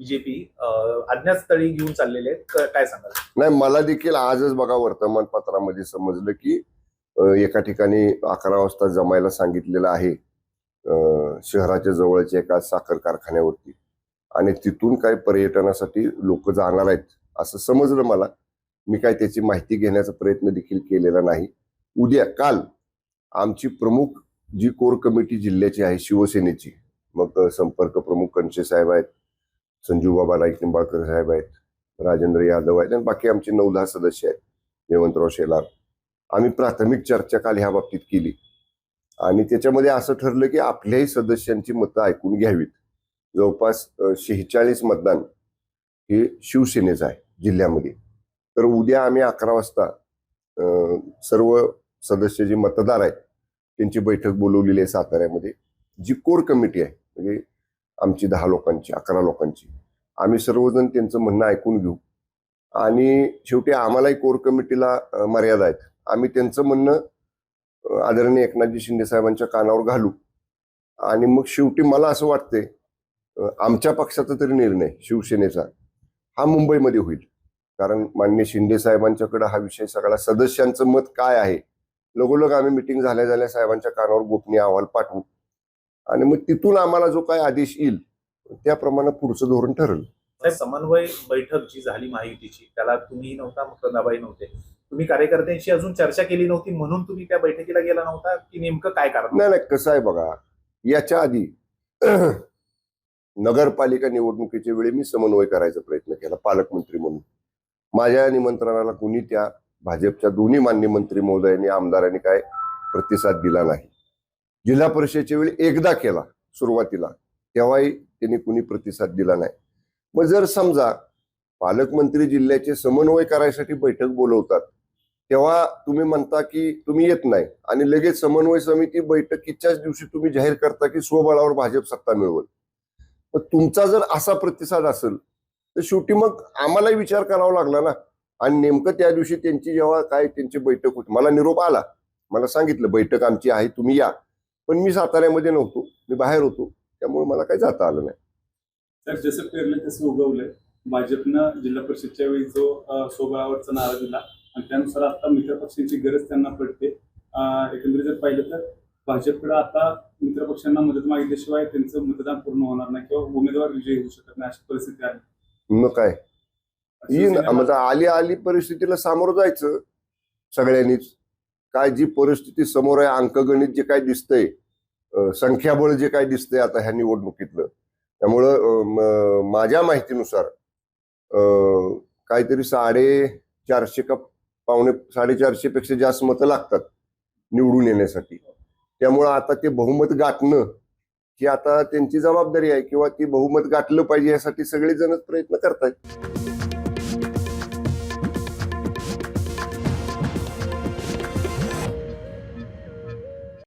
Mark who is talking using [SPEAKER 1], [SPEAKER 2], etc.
[SPEAKER 1] BJP अज्ञातस्थळी घेऊन चाललेले आहेत, काय सांगाल?
[SPEAKER 2] नाही, मला देखील आजच बघा वर्तमानपत्रामध्ये समजलं की एका ठिकाणी 11 वाजता जमायला सांगितलेलं आहे शहराच्या जवळच्या एका साखर कारखान्यावरती, आणि तिथून काय पर्यटनासाठी लोक जाणार आहेत असं समजलं मला. मी काय त्याची माहिती घेण्याचा प्रयत्न देखील केलेला नाही. काल आमची प्रमुख जी कोर कमिटी जिल्ह्याची आहे शिवसेनेची, मग संपर्क प्रमुख कणशे साहेब आहेत, संजू बाबा नाईक निंबाळकर साहेब आहेत, राजेंद्र यादव आहेत, आणि बाकी आमचे 9-10 सदस्य आहेत, जयवंतराव शेलार. आम्ही प्राथमिक चर्चा काल ह्या बाबतीत केली आणि त्याच्यामध्ये असं ठरलं की आपल्याही सदस्यांची मतं ऐकून घ्यावीत. जवळपास 46 मतदान हे शिवसेनेचं आहे जिल्ह्यामध्ये. तर उद्या आम्ही 11 वाजता सर्व सदस्य जे मतदार आहेत त्यांची बैठक बोलवलेली आहे साताऱ्यामध्ये. जी कोर कमिटी आहे म्हणजे आमची 10 लोकांची 11 लोकांची, आम्ही सर्वजण त्यांचं म्हणणं ऐकून घेऊ आणि शेवटी आम्हालाही कोर कमिटीला मर्यादा आहेत. आम्ही त्यांचं म्हणणं आदरणीय एकनाथजी शिंदे साहेबांच्या कानावर घालू आणि मग शेवटी मला असं वाटतंय आमच्या पक्षाचा तरी निर्णय शिवसेनेचा हा मुंबईमध्ये होईल. कारण माननीय शिंदे साहेबांच्याकडे हा विषय सगळा सदस्यांचं मत काय आहे लगोलग आम्ही मिटिंग झाल्या साहेबांच्या कानावर गोपनीय अहवाल पाठवू आणि मग तिथून आम्हाला जो काय आदेश येईल त्याप्रमाणे पुढचं धोरण ठरेल.
[SPEAKER 1] समन्वय बैठक जी झाली महायुतीची त्याला तुम्ही नव्हता, मकरंदाबाई नव्हते, तुम्ही कार्यकर्त्यांशी अजून चर्चा केली नव्हती म्हणून तुम्ही त्या बैठकीला गेला नव्हता की नेमकं काय कारण?
[SPEAKER 2] नाही, कसं आहे बघा, याच्या आधी नगरपालिका निवडणुकीच्या वेळी मी समन्वय करायचा प्रयत्न केला पालकमंत्री म्हणून. माझ्या निमंत्रणाला कुणी त्या भाजपच्या दोन्ही मान्य मंत्री महोदयांनी आमदारांनी काय प्रतिसाद दिला नाही. जिल्हा परिषदेच्या वेळी एकदा केला सुरुवातीला, तेव्हाही त्यांनी कुणी प्रतिसाद दिला नाही. मग जर समजा पालकमंत्री जिल्ह्याचे समन्वय करायसाठी बैठक बोलवतात तेव्हा तुम्ही म्हणता की तुम्ही येत नाही आणि लगेच समन्वय समिती बैठकीच्याच दिवशी तुम्ही जाहीर करता की स्वबळावर भाजप सत्ता मिळवल. मग तुमचा जर असा प्रतिसाद असेल तर शेवटी मग आम्हालाही विचार करावा लागला ना. आणि नेमकं त्या दिवशी त्यांची जेव्हा काय त्यांची बैठक होती, मला निरोप आला, मला सांगितलं बैठक आमची आहे तुम्ही या, पण मी साताऱ्यामध्ये नव्हतो, मी बाहेर होतो, त्यामुळे मला काही जाता आलं नाही.
[SPEAKER 3] तर जसं पेरलं तसं उगवलंय. भाजपनं जिल्हा परिषदच्या वेळी जो स्वबळावरचा नारा दिला आणि त्यानुसार आता मित्रपक्षांची गरज त्यांना पडते. एकंदरीत जर पाहिलं तर भाजपकडे आता मित्रपक्षांना मदत मागितल्याशिवाय त्यांचं मतदान पूर्ण होणार नाही किंवा उमेदवार विजयी होऊ शकत नाही अशी परिस्थिती आहे.
[SPEAKER 2] मग काय आली परिस्थितीला सामोरं जायचं सगळ्यांनीच. काय जी परिस्थिती समोर आहे, अंकगणित जे काय दिसतंय, संख्याबळ जे काय दिसतंय आता ह्या निवडणुकीतलं, त्यामुळं माझ्या माहितीनुसार काहीतरी 450 का 450 पेक्षा जास्त मतं लागतात निवडून येण्यासाठी. त्यामुळं आता ते बहुमत गाठणं ही आता त्यांची जबाबदारी आहे किंवा ती बहुमत गाठलं पाहिजे यासाठी सगळेजणच प्रयत्न करतायत.